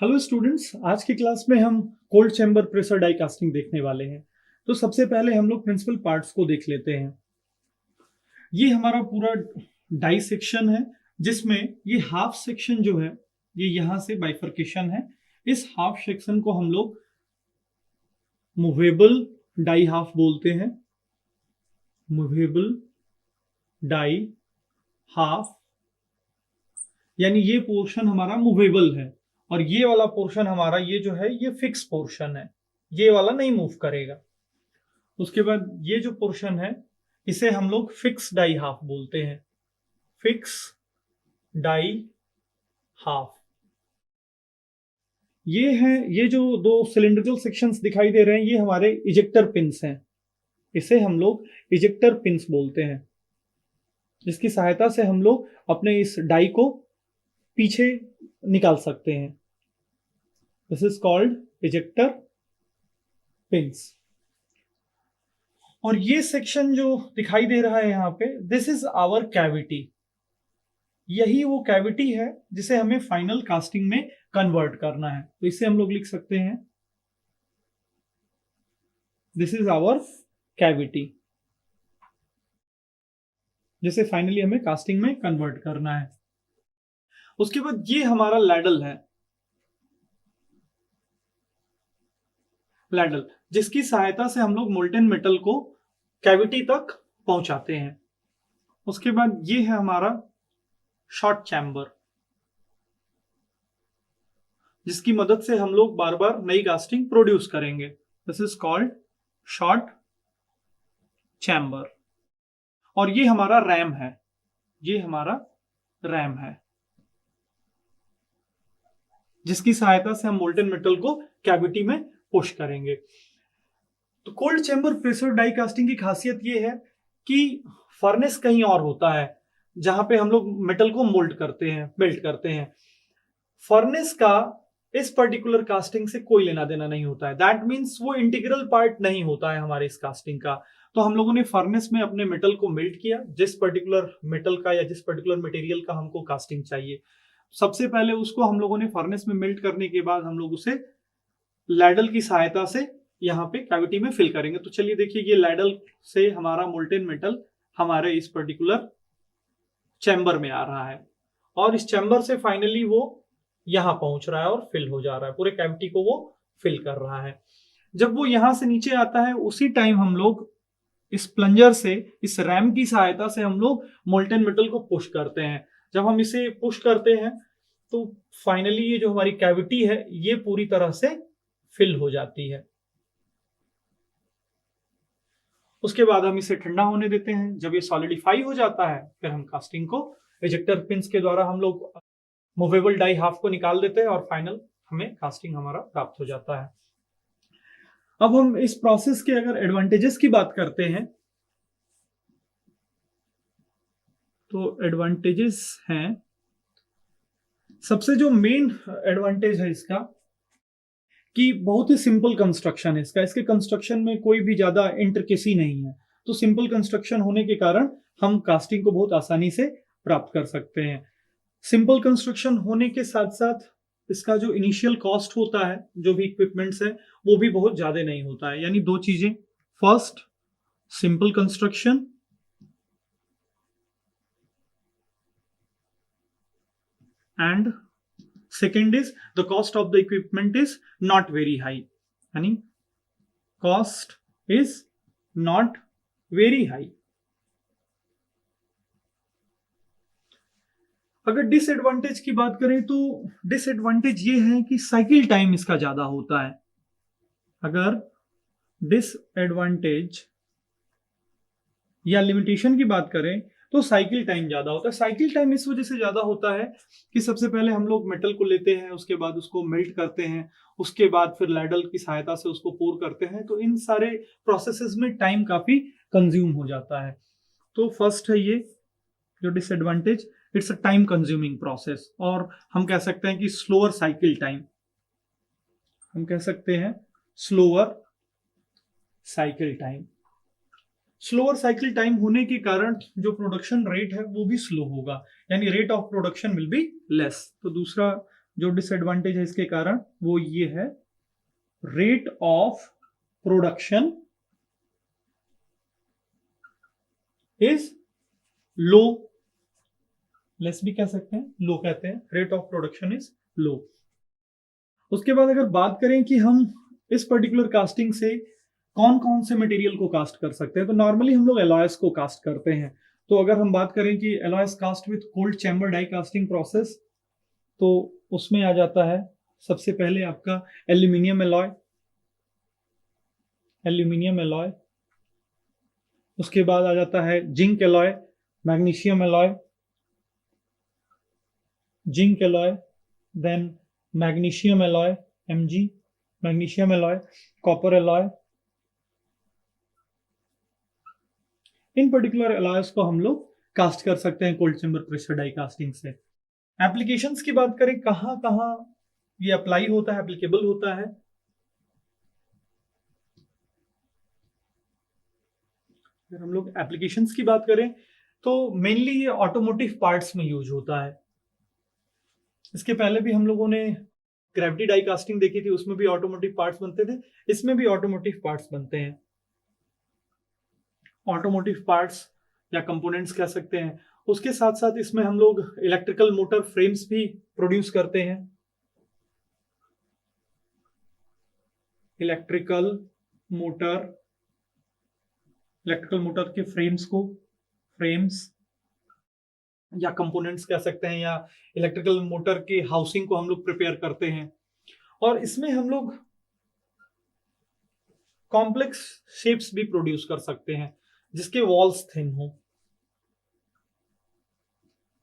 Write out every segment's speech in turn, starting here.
Hello students, आज की class में हम cold chamber pressure die casting देखने वाले हैं। तो सबसे पहले हम लोग प्रिंसिपल पार्ट्स को देख लेते हैं। ये हमारा पूरा डाई सेक्शन है, जिसमें ये हाफ सेक्शन जो है ये यहां से बाइफर्केशन है। इस हाफ सेक्शन को हम लोग मूवेबल डाई हाफ बोलते हैं। मूवेबल डाई हाफ यानी ये पोर्शन हमारा मूवेबल है, और ये वाला पोर्शन हमारा ये जो है ये फिक्स पोर्शन है, ये वाला नहीं मूव करेगा। उसके बाद ये जो पोर्शन है इसे हम लोग फिक्स डाई हाफ बोलते हैं। फिक्स डाई हाफ ये है। ये जो दो सिलिंड्रिकल सेक्शंस दिखाई दे रहे हैं ये हमारे इजेक्टर पिंस हैं। इसे हम लोग इजेक्टर पिंस बोलते हैं, जिसकी सहायता से हम लोग अपने इस डाई को पीछे निकाल सकते हैं। This is called ejector pins. और ये सेक्शन जो दिखाई दे रहा है यहाँ पे, दिस इज आवर कैविटी। यही वो कैविटी है जिसे हमें फाइनल कास्टिंग में कन्वर्ट करना है। तो इसे हम लोग लिख सकते हैं, दिस इज आवर कैविटी, जिसे फाइनली हमें कास्टिंग में कन्वर्ट करना है। उसके बाद ये हमारा लैडल है, लैडल जिसकी सहायता से हम लोग मोल्टेन मेटल को कैविटी तक पहुंचाते हैं। उसके बाद ये है हमारा शॉर्ट चैम्बर, जिसकी मदद से हम लोग बार बार नई कास्टिंग प्रोड्यूस करेंगे। This is called short chamber. और ये हमारा रैम है, ये हमारा रैम है, जिसकी सहायता से हम मोल्टेन मेटल को कैविटी में पुश करेंगे। तो cold chamber pressure die casting की खासियत ये है कि फर्नेस कहीं और होता है जहां पे हम लोग मेटल को मोल्ड करते हैं, मेल्ट करते हैं। फर्नेस का इस पर्टिकुलर कास्टिंग से कोई लेना देना नहीं होता है। दैट मीन्स वो इंटीग्रल पार्ट नहीं होता है हमारे इस कास्टिंग का। तो हम लोगों ने फर्नेस में अपने मेटल को मेल्ट किया, जिस पर्टिकुलर मेटल का या जिस पर्टिकुलर मटेरियल का हमको कास्टिंग चाहिए। सबसे पहले उसको हम लोगों ने फर्नेस में मेल्ट करने के बाद हम लोग उसे लैडल की सहायता से यहाँ पे कैविटी में फिल करेंगे। तो चलिए देखिए, ये लैडल से हमारा मोल्टेन मेटल हमारे इस पर्टिकुलर चैम्बर में आ रहा है, और इस चैम्बर से फाइनली वो यहां पहुंच रहा है और फिल हो जा रहा है, पूरे कैविटी को वो फिल कर रहा है। जब वो यहां से नीचे आता है उसी टाइम हम लोग इस प्लंजर से, इस रैम की सहायता से हम लोग मोल्टेन मेटल को पुश करते हैं। जब हम इसे पुश करते हैं तो फाइनली ये जो हमारी कैविटी है ये पूरी तरह से फिल हो जाती है। उसके बाद हम इसे ठंडा होने देते हैं। जब ये सॉलिडिफाई हो जाता है फिर हम कास्टिंग को इजेक्टर पिंस के द्वारा हम लोग मूवेबल डाई हाफ को निकाल देते हैं, और फाइनल हमें कास्टिंग हमारा प्राप्त हो जाता है। अब हम इस प्रोसेस के अगर एडवांटेजेस की बात करते हैं तो एडवांटेजेस हैं, सबसे जो मेन एडवांटेज है इसका कि बहुत ही सिंपल कंस्ट्रक्शन है इसका। इसके कंस्ट्रक्शन में कोई भी ज्यादा इंट्रिकेसी नहीं है। तो सिंपल कंस्ट्रक्शन होने के कारण हम कास्टिंग को बहुत आसानी से प्राप्त कर सकते हैं। सिंपल कंस्ट्रक्शन होने के साथ साथ इसका जो इनिशियल कॉस्ट होता है, जो भी इक्विपमेंट्स है, वो भी बहुत ज्यादा नहीं होता है। यानी दो चीजें, first simple construction and second is the cost of the equipment is not very high. यानी cost is not very high. अगर डिसएडवांटेज की बात करें तो डिसएडवांटेज ये है कि साइकिल टाइम इसका ज्यादा होता है। अगर डिसएडवांटेज या लिमिटेशन की बात करें तो साइकिल टाइम ज्यादा होता है। साइकिल टाइम इस वजह से ज्यादा होता है कि सबसे पहले हम लोग मेटल को लेते हैं, उसके बाद उसको मेल्ट करते हैं, उसके बाद फिर लैडल की सहायता से उसको पोर करते हैं। तो इन सारे प्रोसेसेस में टाइम काफी कंज्यूम हो जाता है। तो फर्स्ट है ये जो disadvantage, it's a time consuming process. और हम कह सकते हैं कि स्लोअर साइकिल टाइम, हम कह सकते हैं slower cycle time. Slower cycle time होने के कारण जो प्रोडक्शन रेट है वो भी स्लो होगा, यानी rate of production will be less. तो दूसरा जो डिसएडवांटेज है इसके कारण वो ये है, rate of production is low, less भी कह सकते हैं, लो कहते हैं, rate of production is low. उसके बाद अगर बात करें कि हम इस पर्टिकुलर कास्टिंग से कौन कौन से मटेरियल को कास्ट कर सकते हैं, तो नॉर्मली हम लोग एलॉयस को कास्ट करते हैं। तो अगर हम बात करें कि alloys cast with cold chamber die casting process, तो उसमें आ जाता है सबसे पहले आपका एल्यूमिनियम एलॉय, एल्यूमिनियम एलॉय। उसके बाद आ जाता है zinc alloy, magnesium alloy, zinc alloy, then magnesium alloy Mg, magnesium alloy, copper alloy. इन पर्टिकुलर एलॉयस को हम लोग कास्ट कर सकते हैं cold chamber pressure die casting से। एप्लीकेशंस की बात करें, कहां कहां ये अप्लाई होता है, एप्लीकेबल होता है, अगर हम लोग एप्लीकेशंस की बात करें तो मेनली ये ऑटोमोटिव पार्ट्स में यूज होता है। इसके पहले भी हम लोगों ने ग्रेविटी डाई कास्टिंग देखी थी, उसमें भी ऑटोमोटिव पार्ट्स बनते थे, इसमें भी ऑटोमोटिव पार्ट्स बनते हैं। ऑटोमोटिव पार्ट्स या कंपोनेंट्स कह सकते हैं। उसके साथ साथ इसमें हम लोग इलेक्ट्रिकल मोटर फ्रेम्स भी प्रोड्यूस करते हैं, इलेक्ट्रिकल मोटर के फ्रेम्स या कंपोनेंट्स कह सकते हैं, या इलेक्ट्रिकल मोटर के हाउसिंग को हम लोग प्रिपेयर करते हैं। और इसमें हम लोग कॉम्प्लेक्स शेप्स भी प्रोड्यूस कर सकते हैं जिसके वॉल्स थिन हो,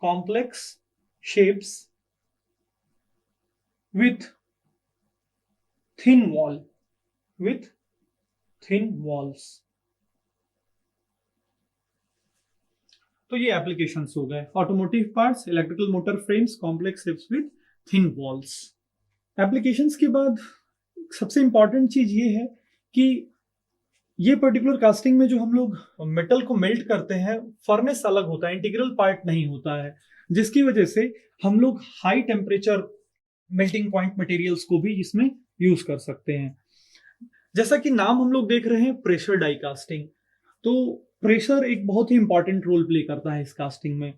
complex shapes with thin walls. तो ये एप्लीकेशंस हो गए, automotive parts, electrical motor frames, complex shapes with thin walls. Applications के बाद सबसे इंपॉर्टेंट चीज ये है कि ये पर्टिकुलर कास्टिंग में जो हम लोग मेटल को मेल्ट करते हैं, फर्नेस अलग होता है, इंटीग्रल पार्ट नहीं होता है, जिसकी वजह से हम लोग high temperature melting point materials को भी इसमें यूज कर सकते हैं। जैसा कि नाम हम लोग देख रहे हैं, प्रेशर डाई कास्टिंग, तो प्रेशर एक बहुत ही इंपॉर्टेंट रोल प्ले करता है इस कास्टिंग में।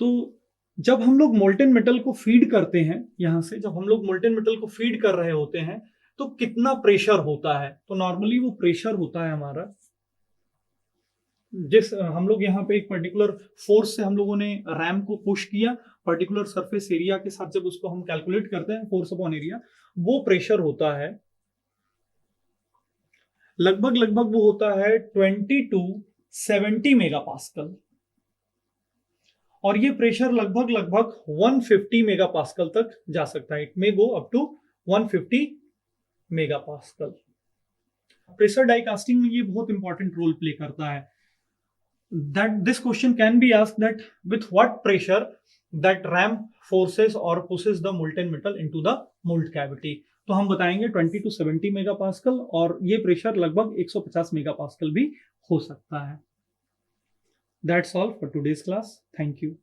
तो जब हम लोग मोल्टेन मेटल को फीड करते हैं, यहां से जब हम लोग मोल्टेन मेटल को फीड कर रहे होते हैं तो कितना प्रेशर होता है, तो नॉर्मली वो प्रेशर होता है हमारा, जिस हम लोग यहाँ पे एक पर्टिकुलर फोर्स से हम लोगों ने रैम को पुश किया, पर्टिकुलर सरफेस एरिया के साथ जब उसको हम कैलकुलेट करते हैं फोर्स अपॉन एरिया, वो प्रेशर होता है लगभग वो होता है 20 to 70 मेगापास्कल, और ये प्रेशर लगभग 150 मेगापास्कल तक जा सकता है। It may go up to 150 megapascal. Pressure die casting में ये बहुत इंपॉर्टेंट रोल प्ले करता है। That this question can be asked that with what pressure that ram forces or pushes the molten metal into the mold cavity, तो हम बताएंगे 20 to 70 megapascal, और ये प्रेशर लगभग 150 मेगापास्कल भी हो सकता है। That's all for today's class. Thank you.